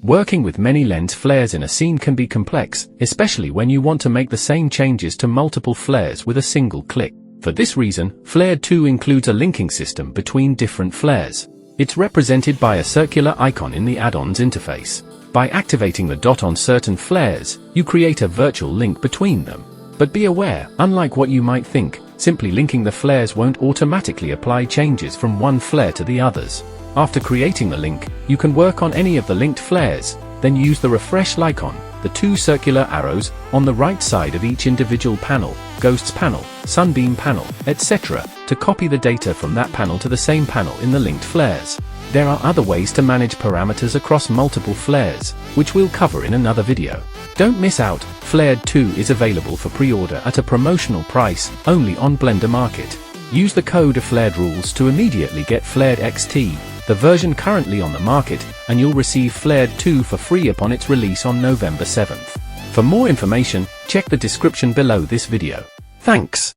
Working with many lens flares in a scene can be complex, especially when you want to make the same changes to multiple flares with a single click. For this reason, Flared2 includes a linking system between different flares. It's represented by a circular icon in the addons interface. By activating the dot on certain flares, you create a virtual link between them. But be aware, unlike what you might think, simply linking the flares won't automatically apply changes from one flare to the others. After creating the link, you can work on any of the linked flares, then use the refresh icon, the two circular arrows, on the right side of each individual panel, ghosts panel, sunbeam panel, etc., to copy the data from that panel to the same panel in the linked flares. There are other ways to manage parameters across multiple flares, which we'll cover in another video. Don't miss out, Flared2 is available for pre-order at a promotional price, only on Blender Market. Use the code FLAREDRULES to immediately get Flared XT, the version currently on the market, and you'll receive Flared2 for free upon its release on November 7th. For more information, check the description below this video. Thanks.